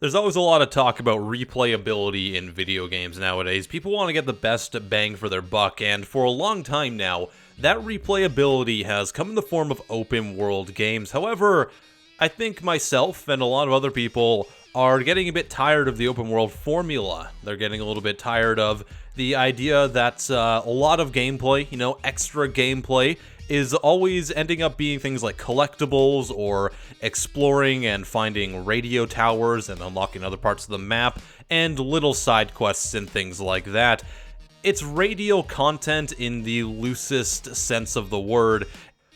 There's always a lot of talk about replayability in video games nowadays. People want to get the best bang for their buck, and for a long time now, that replayability has come in the form of open world games. However, I think myself and a lot of other people are getting a bit tired of the open world formula. They're getting a little bit tired of the idea that a lot of gameplay, extra gameplay, is always ending up being things like collectibles or exploring and finding radio towers and unlocking other parts of the map and little side quests and things like that. It's radial content in the loosest sense of the word.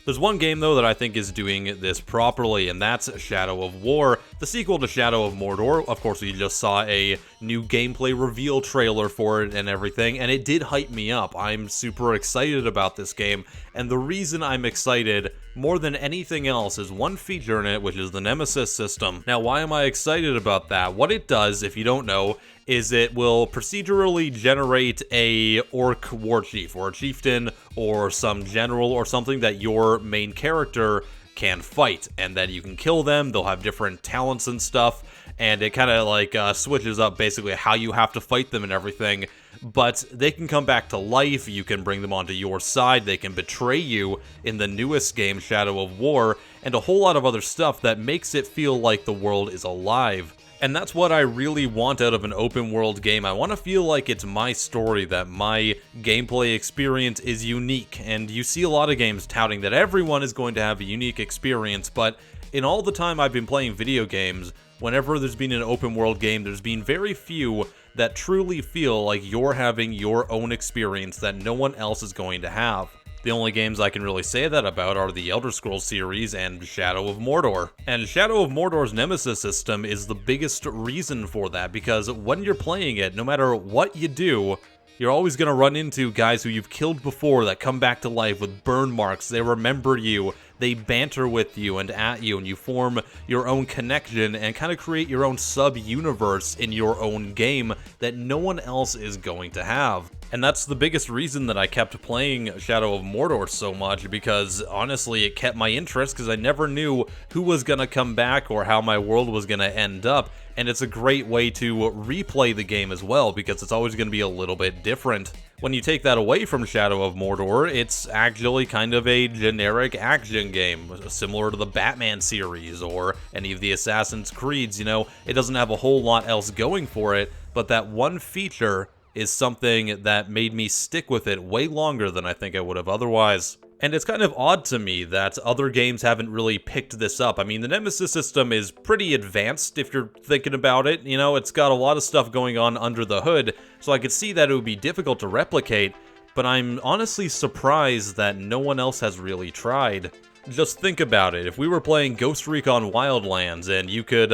There's one game, though, that I think is doing this properly, and that's Shadow of War, the sequel to Shadow of Mordor. Of course, we just saw a new gameplay reveal trailer for it and everything, and it did hype me up. I'm super excited about this game, and the reason I'm excited more than anything else is one feature in it, which is the Nemesis system. Now, why am I excited about that? What it does, if you don't know, is it will procedurally generate a orc war chief or a chieftain or some general or something that your main character can fight, and then you can kill them. They'll have different talents and stuff, and it kind of like switches up basically how you have to fight them and everything. But they can come back to life, you can bring them onto your side, they can betray you in the newest game, Shadow of War, and a whole lot of other stuff that makes it feel like the world is alive. And that's what I really want out of an open world game. I want to feel like it's my story, that my gameplay experience is unique. And you see a lot of games touting that everyone is going to have a unique experience, but in all the time I've been playing video games, whenever there's been an open world game, there's been very few that truly feel like you're having your own experience that no one else is going to have. The only games I can really say that about are the Elder Scrolls series and Shadow of Mordor. And Shadow of Mordor's Nemesis system is the biggest reason for that, because when you're playing it, no matter what you do, you're always going to run into guys who you've killed before that come back to life with burn marks. They remember you, they banter with you and at you, and you form your own connection and kind of create your own sub-universe in your own game that no one else is going to have. And that's the biggest reason that I kept playing Shadow of Mordor so much, because honestly it kept my interest, because I never knew who was going to come back or how my world was going to end up. And it's a great way to replay the game as well, because it's always going to be a little bit different. When you take that away from Shadow of Mordor, it's actually kind of a generic action game, similar to the Batman series or any of the Assassin's Creeds. It doesn't have a whole lot else going for it, but that one feature is something that made me stick with it way longer than I think I would have otherwise. And it's kind of odd to me that other games haven't really picked this up. I mean, the Nemesis system is pretty advanced if you're thinking about it. It's got a lot of stuff going on under the hood, so I could see that it would be difficult to replicate, but I'm honestly surprised that no one else has really tried. Just think about it. If we were playing Ghost Recon Wildlands and you could,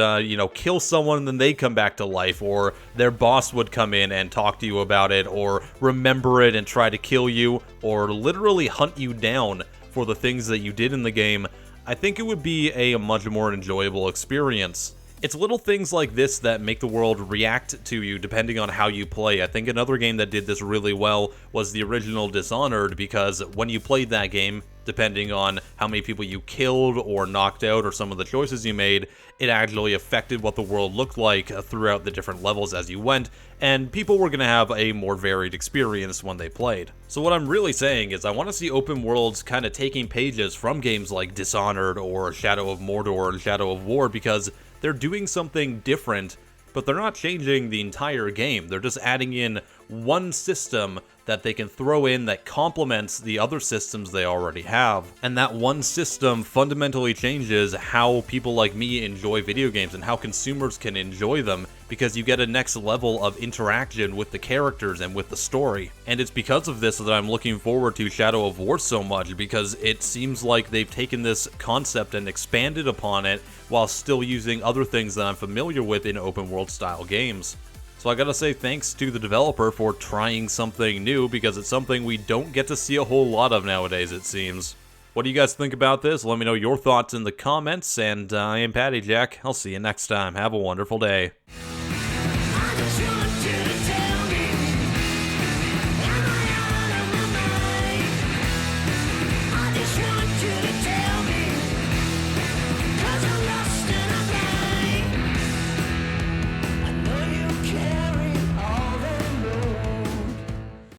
kill someone and then they come back to life, or their boss would come in and talk to you about it, or remember it and try to kill you, or literally hunt you down for the things that you did in the game, I think it would be a much more enjoyable experience. It's little things like this that make the world react to you depending on how you play. I think another game that did this really well was the original Dishonored, because when you played that game, depending on how many people you killed or knocked out or some of the choices you made, it actually affected what the world looked like throughout the different levels as you went, and people were going to have a more varied experience when they played. So what I'm really saying is I want to see open worlds kind of taking pages from games like Dishonored or Shadow of Mordor and Shadow of War, because they're doing something different, but they're not changing the entire game. They're just adding in one system that they can throw in that complements the other systems they already have. And that one system fundamentally changes how people like me enjoy video games and how consumers can enjoy them, because you get a next level of interaction with the characters and with the story. And it's because of this that I'm looking forward to Shadow of War so much, because it seems like they've taken this concept and expanded upon it while still using other things that I'm familiar with in open world style games. So I gotta say thanks to the developer for trying something new, because it's something we don't get to see a whole lot of nowadays, it seems. What do you guys think about this? Let me know your thoughts in the comments, and I am PattyJack. I'll see you next time. Have a wonderful day.